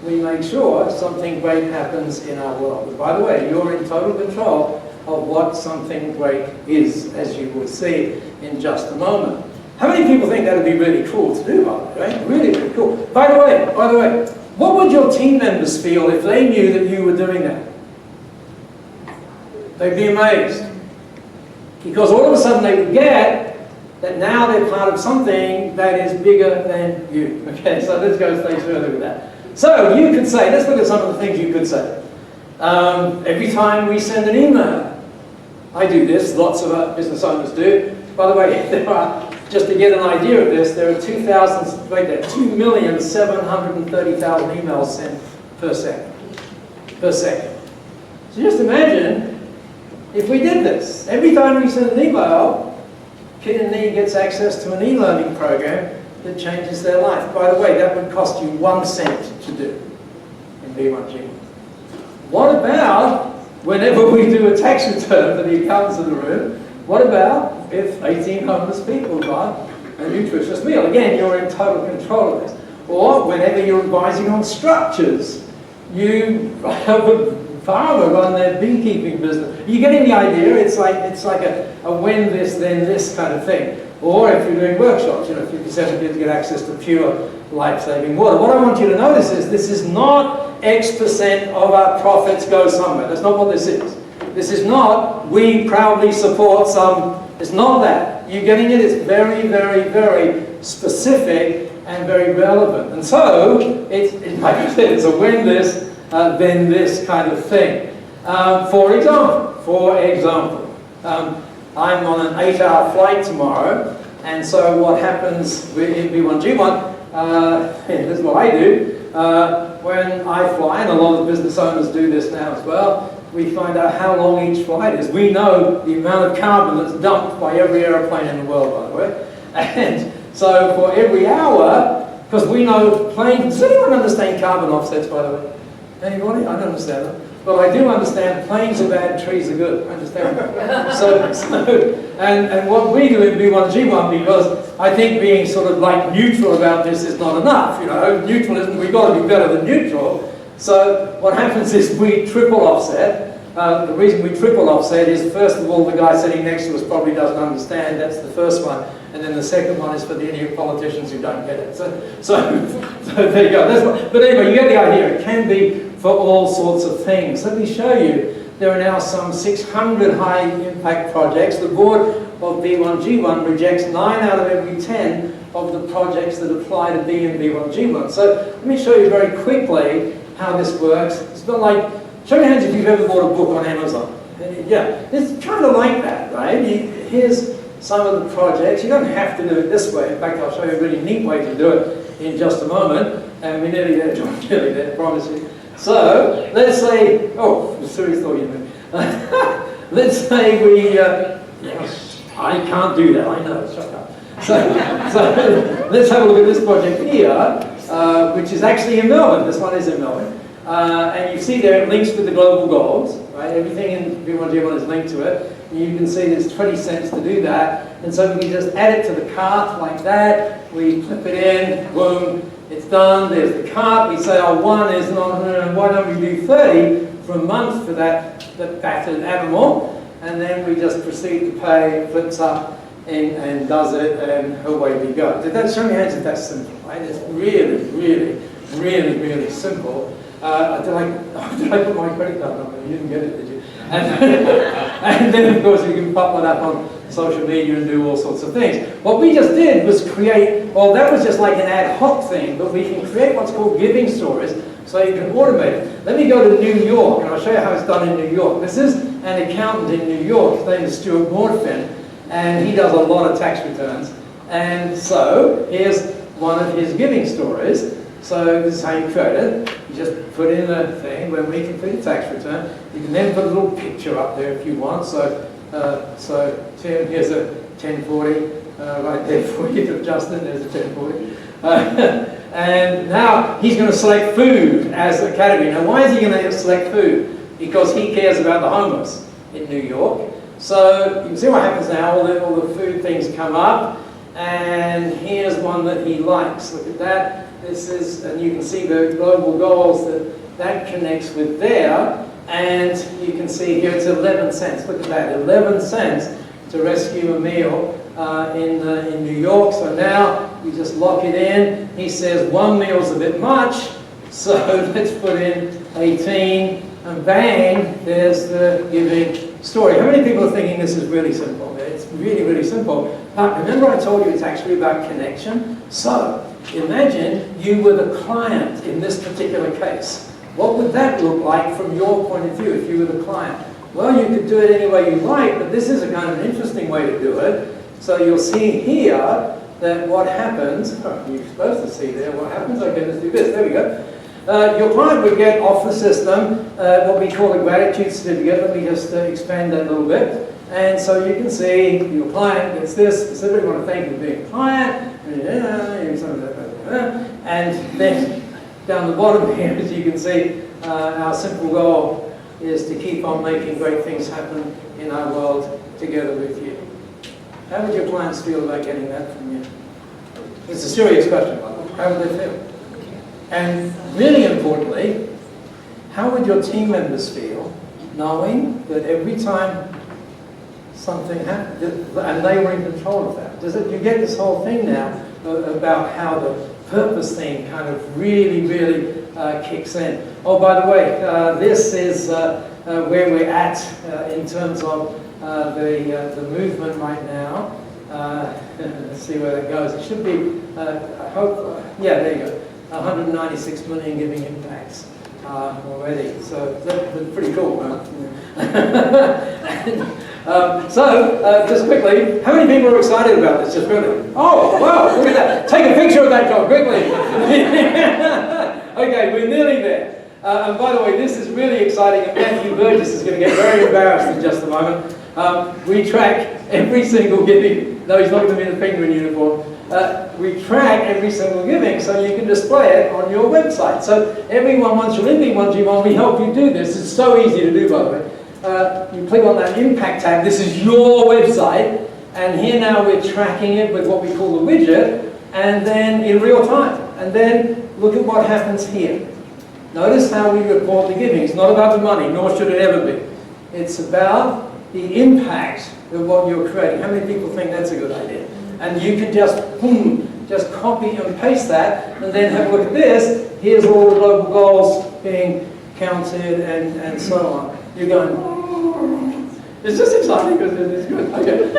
we make sure something great happens in our world. And by the way, you're in total control of what something great is, as you will see in just a moment. How many people think that would be really cool to do, by the way, right? Really, really cool. By the way, what would your team members feel if they knew that you were doing that? They'd be amazed. Because all of a sudden they would get that now they're part of something that is bigger than you. Okay, so let's go a stage further with that. So you could say, let's look at some of the things you could say. Every time we send an email, I do this, lots of business owners do. By the way, there are, just to get an idea of this, there are 2,730,000 emails sent per second. So just imagine if we did this. Every time we send an email, Kid in Need gets access to an e-learning program that changes their life. By the way, that would cost you 1 cent to do in B1G1. What about whenever we do a tax return for the accountants in the room, what about if 18 homeless people got a nutritious meal? Again, you're in total control of this. Or whenever you're advising on structures, you have a farmer run their beekeeping business. You're getting the idea? It's like a when this, then this kind of thing. Or if you're doing workshops, 50% of kids get access to pure life-saving water. What I want you to notice is this is not X% of our profits go somewhere. That's not what this is. This is not we proudly support some. It's not that. You're getting it? It's very, very, very specific and very relevant. And so, it's like I said, it's a when this, then this kind of thing. For example, I'm on an 8-hour flight tomorrow, and so what happens in B1G1, this is what I do, when I fly, and a lot of business owners do this now as well, we find out how long each flight is. We know the amount of carbon that's dumped by every airplane in the world, by the way. And so for every hour, because we know planes, does anyone understand carbon offsets, by the way? Anybody? I don't understand them. But I do understand planes are bad, trees are good. I understand that. And what we do in B1G1, because I think being sort of like neutral about this is not enough. Neutral isn't, we've got to be better than neutral. So what happens is we triple offset. The reason we triple offset is, first of all, the guy sitting next to us probably doesn't understand. That's the first one. And then the second one is for the idiot politicians who don't get it. So there you go. But anyway, you get the idea. It can be for all sorts of things. Let me show you. There are now some 600 high-impact projects. The board of B1G1 rejects 9 out of every 10 of the projects that apply to be in B1G1. So let me show you very quickly how this works. It's not like, show your hands if you've ever bought a book on Amazon. Yeah, it's kind of like that, right? Here's some of the projects. You don't have to do it this way. In fact, I'll show you a really neat way to do it in just a moment. And we're nearly there, John, nearly there, I promise you. So, let's say, oh, serious thought you meant. Let's say we, I can't do that, I know, shut up. So let's have a look at this project here, which is actually in Melbourne. This one is in Melbourne. And you see there it links to the global goals, right? Everything in B1G1 is linked to it. And you can see there's 20 cents to do that. And so we can just add it to the cart like that. We clip it in, boom, it's done. There's the cart. We say, oh, 1 is not, why don't we do 30 for a month for that battered animal? And then we just proceed to pay, flips up, and does it, and away we go. Show me hands if that's simple, right? It's really, really, really, really simple. Did I put my credit card number? You didn't get it, did you? And then, of course, you can pop that up on social media and do all sorts of things. What we just did was create, well, that was just like an ad hoc thing, but we can create what's called giving stories, so you can automate it. Let me go to New York, and I'll show you how it's done in New York. This is an accountant in New York. His name is Stuart Morfin, and he does a lot of tax returns. And so here's one of his giving stories. So this is how you create it. You just put in a thing when we complete a tax return. You can then put a little picture up there if you want. So Tim, here's a 1040 right there for you. Justin, there's a 1040. And now he's going to select food as a category. Now, why is he going to select food? Because he cares about the homeless in New York. So you can see what happens now. All the food things come up. And here's one that he likes. Look at that. This is, and you can see the global goals that connects with there. And you can see here it's 11 cents. Look at that, 11 cents to rescue a meal in New York. So now you just lock it in. He says one meal's a bit much, so let's put in 18, and bang, there's the giving story. How many people are thinking this is really simple? It's really, really simple. But remember I told you it's actually about connection? So imagine you were the client in this particular case. What would that look like from your point of view if you were the client? Well, you could do it any way you like, but this is a kind of an interesting way to do it. So you'll see here that what happens, you're supposed to see there what happens. Okay, let's do this. There we go. Your client would get off the system what we call a gratitude certificate. Let me just expand that a little bit. And so you can see your client gets this. Specifically, want to thank you for being a client. And then down the bottom here, as you can see, our simple goal is to keep on making great things happen in our world together with you. How would your clients feel about getting that from you? It's a serious question, by the way. How would they feel? And really importantly, how would your team members feel knowing that every time something happened, and they were in control of that? You get this whole thing now about how the purpose thing kind of really, really kicks in. Oh, by the way, this is where we're at in terms of the movement right now. Let's see where that goes. It should be, I hope, yeah, there you go. 196 million giving impacts already. So that's pretty cool, huh? Just quickly, how many people are excited about this? Just really? Oh, wow, look at that. Take a picture of that, John, quickly. Okay, we're nearly there. And by the way, this is really exciting, and Matthew Burgess is going to get very embarrassed in just a moment. We track every single giving. No, he's not going to be in the penguin uniform. We track every single giving, so you can display it on your website. So everyone, once you're in B1G1, we help you do this. It's so easy to do, by the way. You click on that impact tab. This is your website, and here now we're tracking it with what we call the widget, and then in real time. And then look at what happens here. Notice how we report the giving. It's not about the money, nor should it ever be. It's about the impact of what you're creating. How many people think that's a good idea? And you can just, just copy and paste that, and then have a look at this. Here's all the global goals being counted and so on. You're going, it's just exciting because it's good. Okay.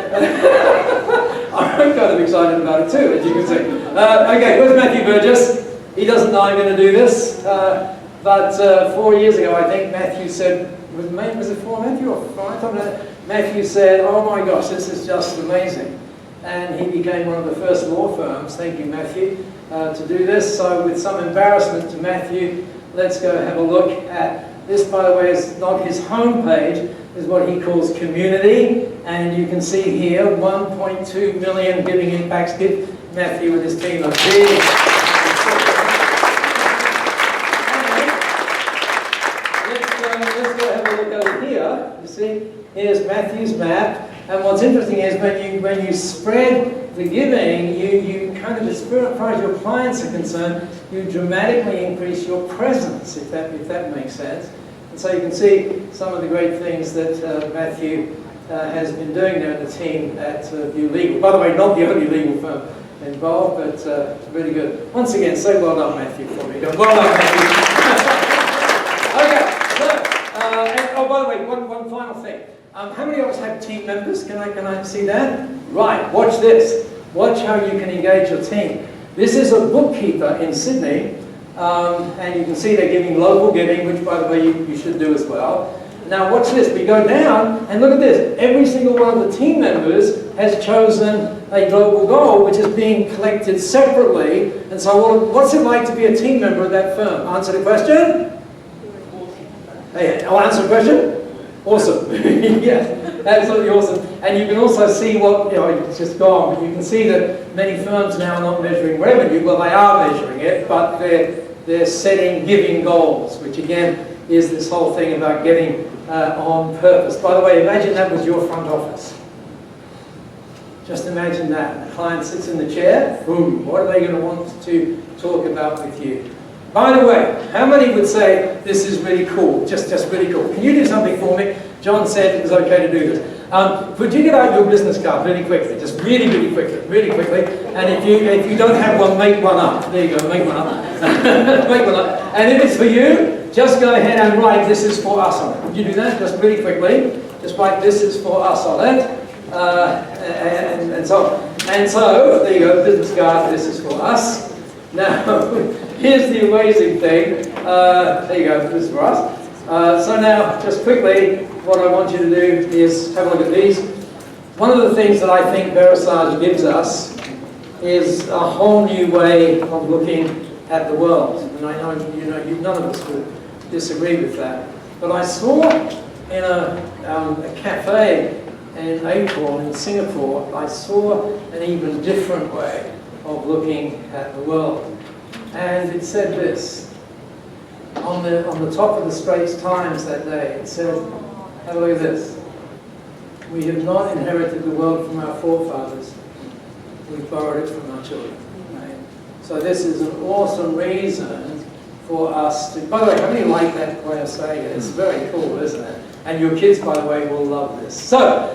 I'm kind of excited about it too, as you can see. Okay, where's Matthew Burgess? He doesn't know I'm going to do this, but 4 years ago, I think Matthew said, was it 4, Matthew, or 5? Matthew said, oh my gosh, this is just amazing. And he became one of the first law firms, thank you Matthew, to do this. So with some embarrassment to Matthew, let's go have a look at this. By the way, is not his homepage, is what he calls community. And you can see here, 1.2 million giving impacts. Give Matthew and his team a big... Let's go have a look over here. You see, here's Matthew's map. And what's interesting is when you spread the giving, you kind of, as far as your clients are concerned, you dramatically increase your presence, if that makes sense. And so you can see some of the great things that Matthew has been doing there in the team at View Legal. By the way, not the only legal firm involved, but really good. Once again, say well done, Matthew, for me. Well done, Matthew. Okay, so, oh, by the way, one final thing. How many of us have team members? Can I see that? Right, watch this. Watch how you can engage your team. This is a bookkeeper in Sydney, and you can see they're giving local giving, which by the way you should do as well. Now watch this, we go down and look at this. Every single one of the team members has chosen a global goal which is being collected separately. And so what's it like to be a team member of that firm? Answer the question? Hey, I'll answer the question? Awesome. Yes, absolutely awesome. And you can also see what, it's just gone, but you can see that many firms now are not measuring revenue. Well, they are measuring it, but they're setting giving goals, which again is this whole thing about getting on purpose. By the way, imagine that was your front office. Just imagine that. The client sits in the chair, boom, what are they going to want to talk about with you? By the way, how many would say this is really cool, just really cool? Can you do something for me? John said it was okay to do this. Could you get out your business card really quickly, just really quickly, and if you don't have one, make one up. There you go, make one up. Make one up. And if it's for you, just go ahead and write "This is for us" on it. Would you do that? Just really quickly. Just write "This is for us" on it. And so, there you go, business card, "This is for us." Now, here's the amazing thing. There you go, "This is for us." So now, just quickly, what I want you to do is have a look at these. One of the things that I think VeraSage gives us is a whole new way of looking at the world. And I know none of us would disagree with that. But I saw in a cafe in April in Singapore, I saw an even different way of looking at the world. And it said this, on the top of the Straits Times that day, it said, have a look at this. "We have not inherited the world from our forefathers. We've borrowed it from our children." Right? So this is an awesome reason for us to, by the way, how many like that way of saying it? It's very cool, isn't it? And your kids, by the way, will love this. So,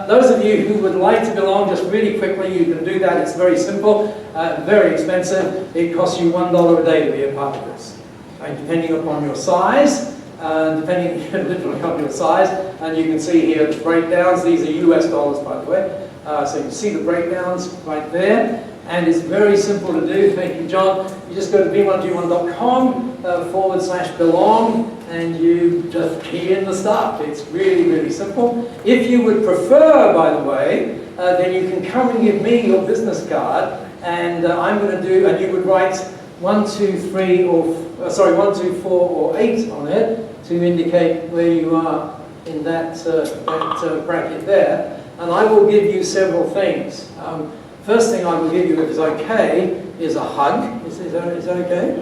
those of you who would like to belong, just really quickly, you can do that. It's very simple, very expensive. It costs you $1 a day to be a part of this. And depending upon your size, literally on your size, and you can see here the breakdowns. These are US dollars, by the way. So you can see the breakdowns right there. And it's very simple to do. Thank you, John. You just go to b1g1.com /belong, and you just key in the stuff. It's really simple. If you would prefer, by the way, then you can come and give me your business card, and I'm going to do, and you would write 1, 2, 3, or 1, 2, 4, or 8 on it to indicate where you are in that bracket there. And I will give you several things. First thing I will give you, if it's okay, is a hug. Is that okay?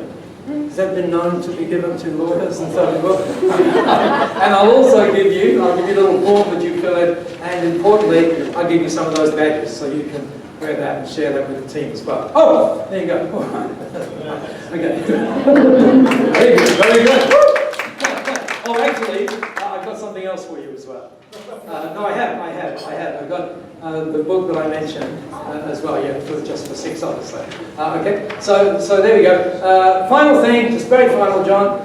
Has that been known to be given to lawyers and so forth? And I'll also give you a little form that you fill in, and importantly, I'll give you some of those badges so you can wear that and share that with the team as well. Oh, there you go. Okay. Very good. Oh, actually, I've got something else for you as well. No, I have. I've got the book that I mentioned as well, just for 6 others. Okay, so there we go. Final thing, just very final, John.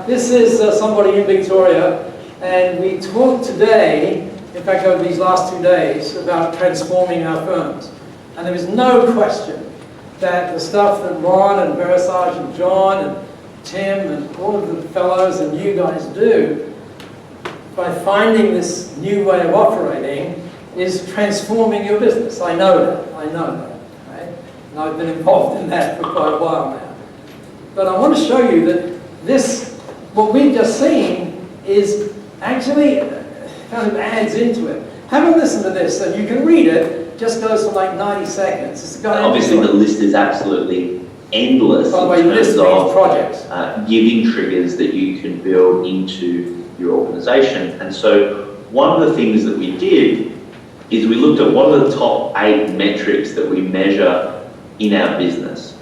This is somebody in Victoria, and we talked today, in fact over these last 2 days, about transforming our firms. And there is no question that the stuff that Ron and VeraSage and John and Tim and all of the fellows and you guys do, by finding this new way of operating, is transforming your business. I know that, right? And I've been involved in that for quite a while now. But I want to show you that this, what we've just seen, is actually kind of adds into it. Have a listen to this, and you can read it. Just goes for like 90 seconds. It's obviously, the list is absolutely endless. By the way, list means projects. Giving triggers that you can build into your organisation. And so one of the things that we did is we looked at what are the top 8 metrics that we measure in our business.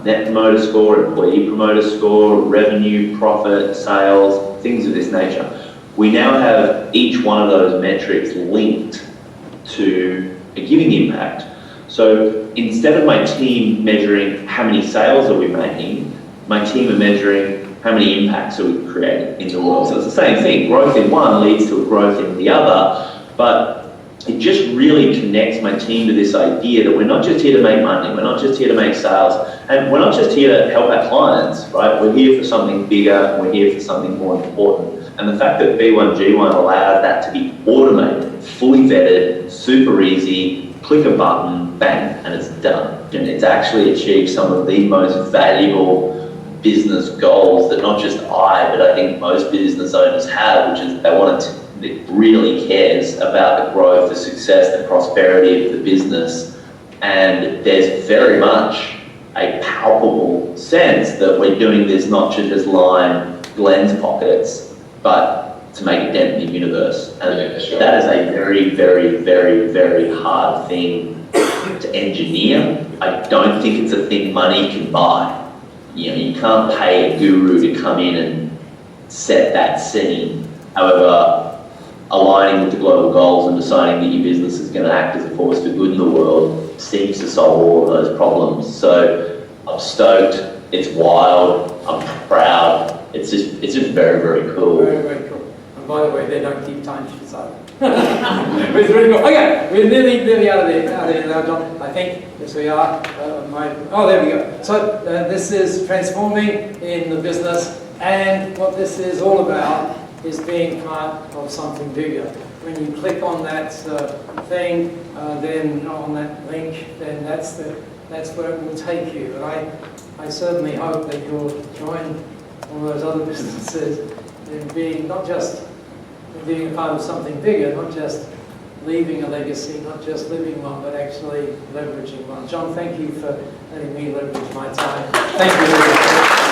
Net Promoter Score, Employee Promoter Score, revenue, profit, sales, things of this nature. We now have each one of those metrics linked to a giving impact. So instead of my team measuring how many sales are we making, my team are measuring how many impacts are we creating in the world. So it's the same thing. Growth in one leads to a growth in the other, but it just really connects my team to this idea that we're not just here to make money, we're not just here to make sales, and we're not just here to help our clients, right? We're here for something bigger, and we're here for something more important. And the fact that B1G1 allows that to be automated, fully vetted, super easy, click a button, bang, and it's done. And it's actually achieved some of the most valuable business goals that not just I, but I think most business owners have, which is they want to that really cares about the growth, the success, the prosperity of the business. And there's very much a palpable sense that we're doing this not to just line Glenn's pockets, but to make a dent in the universe. And that is a very, very, very, very hard thing to engineer. I don't think it's a thing money can buy. You know, you can't pay a guru to come in and set that scene. However, aligning with the global goals and deciding that your business is going to act as a force for good in the world seems to solve all of those problems. So I'm stoked. It's wild. I'm proud. It's just very, very cool. Very, very cool. And by the way, they don't keep time sheets either. It's really cool. Okay, we're nearly out of there now, John. I think. Yes, we are. There we go. So this is transforming in the business, and what this is all about is being part of something bigger. When you click on that thing, then on that link, then that's where it will take you. And I certainly hope that you'll join all those other businesses in being not just being a part of something bigger, not just leaving a legacy, not just living one, but actually leveraging one. John, thank you for letting me leverage my time. Thank you.